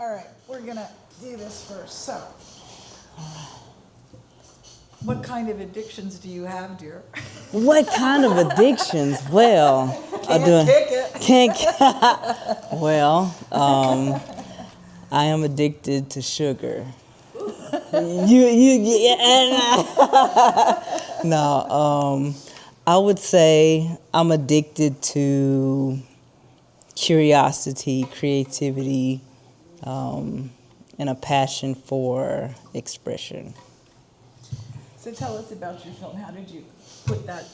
All right, we're gonna do this first. So, what kind of addictions do you have, dear? What kind of addictions? Well, Can't pick it. can't. Well, I am addicted to sugar. Yeah. No, I would say I'm addicted to curiosity, creativity, and a passion for expression. So tell us about your film. How did you put that?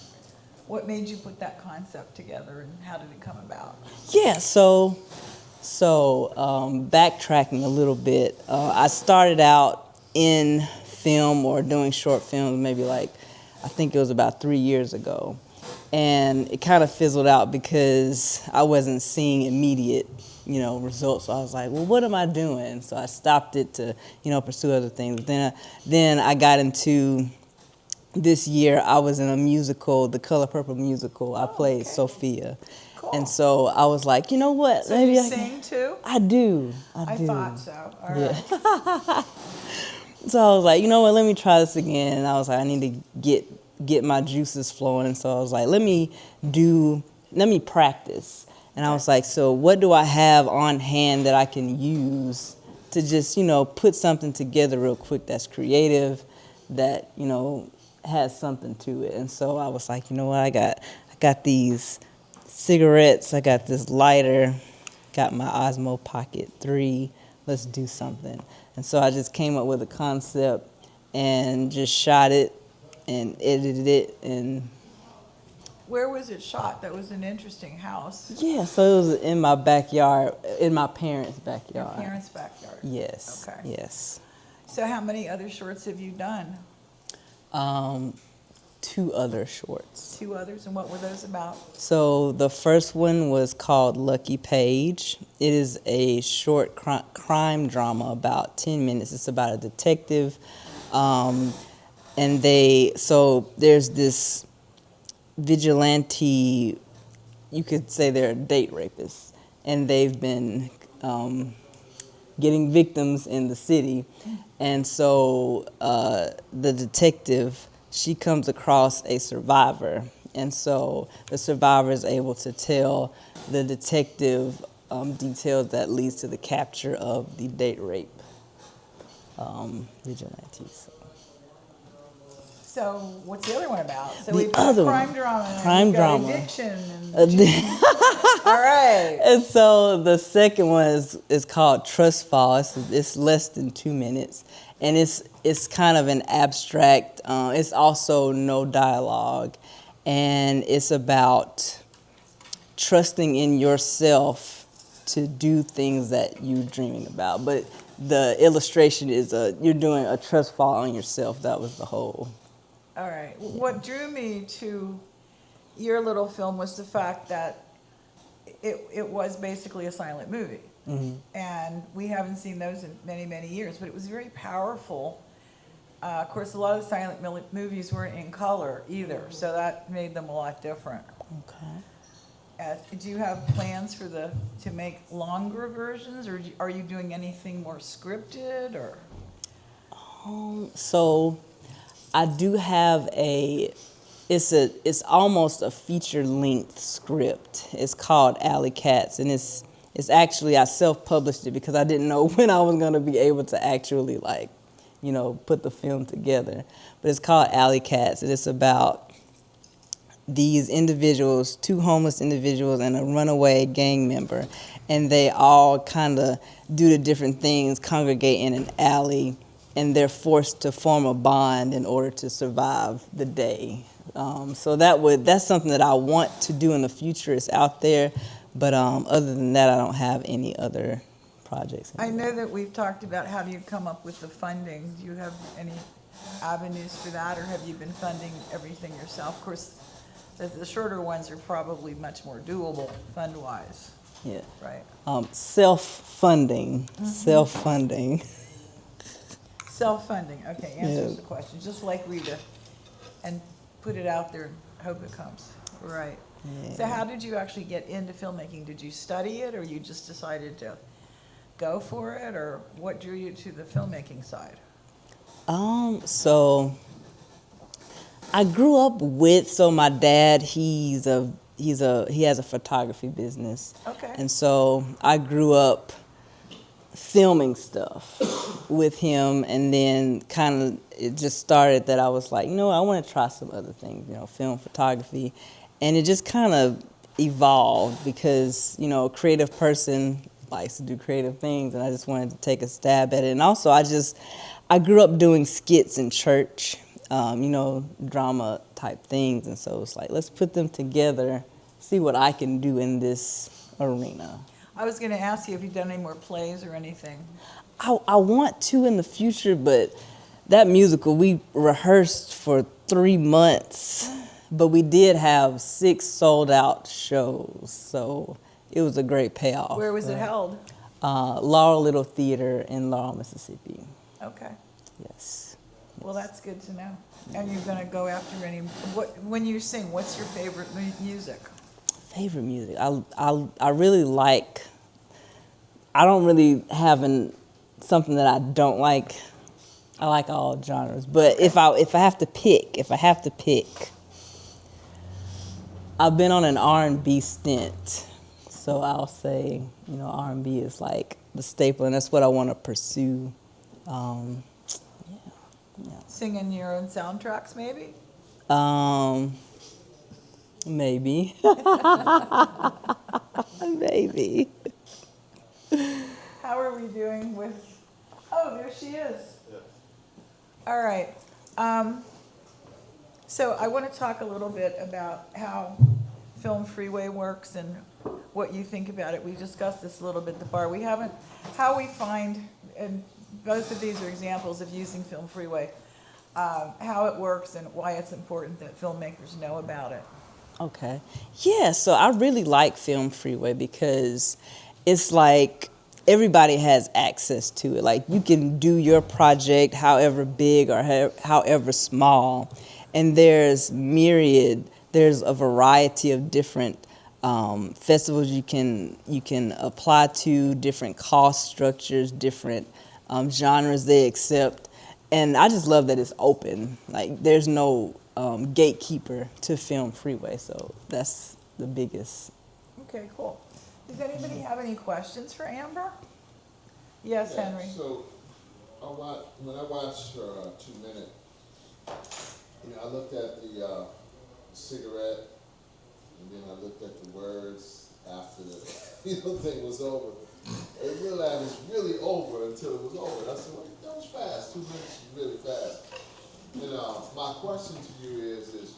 What made you put that concept together, and how did it come about? Yeah, so backtracking a little bit, I started out in film or doing short films maybe like, I think it was about 3 years ago. And it kind of fizzled out because I wasn't seeing immediate, results. So I was like, well, what am I doing? So I stopped it to, pursue other things. Then I got into this year I was in a musical, the Color Purple musical. I played okay. Sophia. Cool. And so I was like, you know what? So you sing too? I do. I do. thought so. All right. Yeah. So I was like, you know what? Let me try this again. And I was like, I need to get my juices flowing. And so I was like, let me practice. And I was like, so what do I have on hand that I can use to just, put something together real quick that's creative, that, has something to it. And so I was like, you know what? I got these cigarettes. I got this lighter. Got my Osmo Pocket 3. Let's do something. And so I just came up with a concept and just shot it and edited it. And Where was it shot? That was an interesting house. yeah, so it was in my backyard, in my parents' backyard. Your parents' backyard. Yes. Okay. Yes. So how many other shorts have you done? 2 other shorts. 2 others, and what were those about? So the first one was called Lucky Page. It is a short crime drama, about 10 minutes. It's about a detective, and there's this vigilante, you could say they're date rapists, and they've been getting victims in the city. And so the detective, she comes across a survivor. And so the survivor is able to tell the detective details that leads to the capture of the date rape vigilantes. So what's the other one about? So The we've got other crime one, drama, and crime we've got drama. addiction, and all right. And so the second one is called Trust Fall. It's less than 2 minutes, and it's kind of an abstract. It's also no dialogue, and it's about trusting in yourself to do things that you're dreaming about. But the illustration is you're doing a trust fall on yourself. That was the whole. All right. What drew me to your little film was the fact that it was basically a silent movie. Mm-hmm. And we haven't seen those in many, many years, but it was very powerful. Of course, a lot of the silent movies weren't in color either, so that made them a lot different. Okay. Do you have plans to make longer versions, or are you doing anything more scripted, or? So I do have it's almost a feature-length script. It's called Alley Cats, and it's actually, I self-published it because I didn't know when I was going to be able to actually put the film together. But it's called Alley Cats, and it's about these individuals, 2 homeless individuals and a runaway gang member, and they all kind of, due to different things, congregate in an alley, and they're forced to form a bond in order to survive the day. So that's something that I want to do in the future. It's out there, but other than that, I don't have any other projects. I know that we've talked about how do you come up with the funding. Do you have any avenues for that, or have you been funding everything yourself? Of course, the shorter ones are probably much more doable fund-wise. Yeah. Right. Self-funding. Mm-hmm. Self-funding. Self-funding. Okay, answers the question. Just like Rita, and put it out there and hope it comes. Right. Yeah. So how did you actually get into filmmaking? Did you study it, or you just decided to go for it, or what drew you to the filmmaking side? So I grew up with, so my dad, he has a photography business. Okay. And so I grew up filming stuff with him, and then kind of it just started that I was like, I want to try some other things, film photography. And it just kind of evolved because, a creative person likes to do creative things, and I just wanted to take a stab at it. And also I grew up doing skits in church, drama type things, and so it's like, let's put them together, see what I can do in this arena. I was going to ask you if you've done any more plays or anything. I want to in the future, but that musical, we rehearsed for 3 months, but we did have 6 sold out shows, so it was a great payoff. Where was it held? Laurel Little Theater in Laurel, Mississippi. Okay. Yes. Well, that's good to know. And you're going to go after any, when you sing, what's your favorite music? Favorite music? I really like, I don't really have something that I don't like. I like all genres, but if I have to pick, I've been on an R&B stint, so I'll say R&B is like the staple, and that's what I want to pursue. Singing your own soundtracks, maybe? Maybe. Maybe. How are we doing with, oh, there she is. Yes. All right. So I want to talk a little bit about how Film Freeway works and what you think about it. We discussed this a little bit at the bar. We haven't, how we find, and both of these are examples of using Film Freeway, how it works and why it's important that filmmakers know about it. Okay. Yeah, so I really like Film Freeway because it's like everybody has access to it. Like you can do your project however big or however small, and there's a variety of different festivals you can apply to, different cost structures, different genres they accept. And I just love that it's open. Like there's no gatekeeper to Film Freeway, so that's the biggest. Okay, cool. Does anybody have any questions for Amber? Yes, Yeah, Henry. So, when I watched her 2 Minute, I looked at the cigarette, and then I looked at the words after the thing was over. And realized it was really over until it was over. And I said, well, that was fast. 2 minutes is really fast. And my question to you is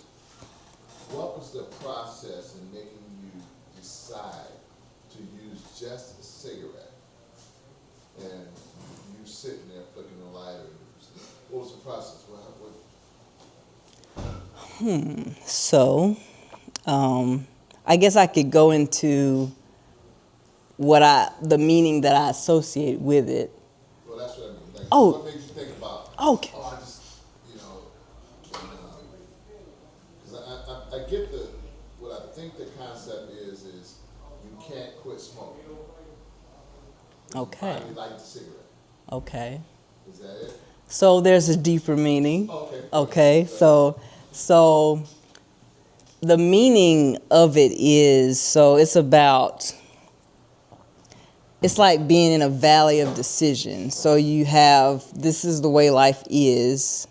what was the process in making you decide to use just a cigarette? And you sitting there flicking the lighter. What was the process? So, I guess I could go into the meaning that I associate with it. Well, that's what I mean. Like, Oh. what made you think about? Okay. Oh, I just, because I get what I think the concept is you can't quit smoking. Okay. You finally like the cigarette. Okay. Is that it? So there's a deeper meaning. Oh, okay. Okay. So the meaning of it is, so it's like being in a valley of decision. So this is the way life is.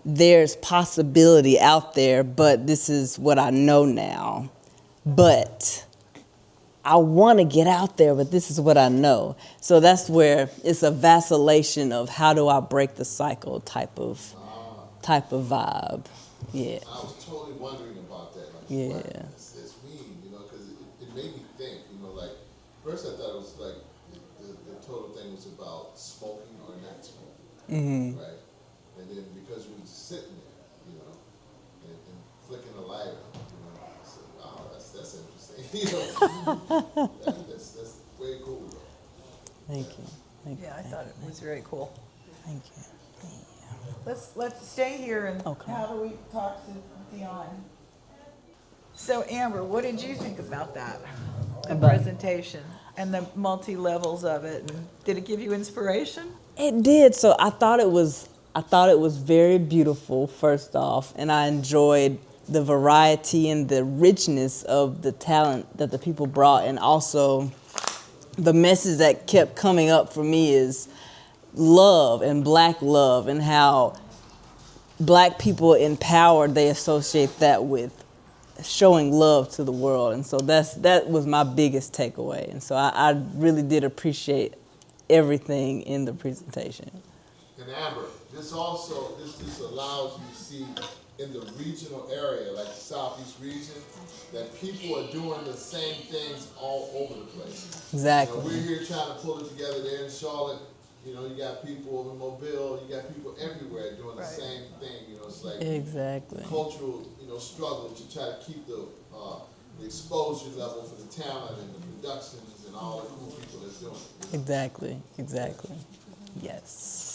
There's possibility out there, but this is what I know now. But I want to get out there, but this is what I know. So that's where it's a vacillation of how do I break the cycle type of vibe. Yeah. I was totally wondering about that. Like, Yeah. what it's mean, because it made me think, like, first I thought it was like the total thing was about smoking or not smoking, right? And then because we were just sitting there, and flicking a lighter, I said, wow, that's interesting. That's way cool, though. Thank you. Yeah, I thought it was very cool. Thank you. Let's stay here and Okay. how do we talk to Dion? So Amber, what did you think about that? The presentation? and the multi-levels of it. And did it give you inspiration? It did. So I thought it was very beautiful, first off, and I enjoyed the variety and the richness of the talent that the people brought, and also the message that kept coming up for me is love and black love, and how black people empowered, they associate that with showing love to the world. And so that was my biggest takeaway. And so I really did appreciate everything in the presentation. And Amber, this also, this allows you to see in the regional area, like the Southeast region, that people are doing the same things all over the place. Exactly. You know, we're here trying to pull it together there in Charlotte. You know, you got people over in Mobile, you got people everywhere doing the Right. same thing. You know, it's like Exactly. cultural, struggle to try to keep the exposure level for the talent and the productions and all the cool people that's doing it. Exactly. Yes.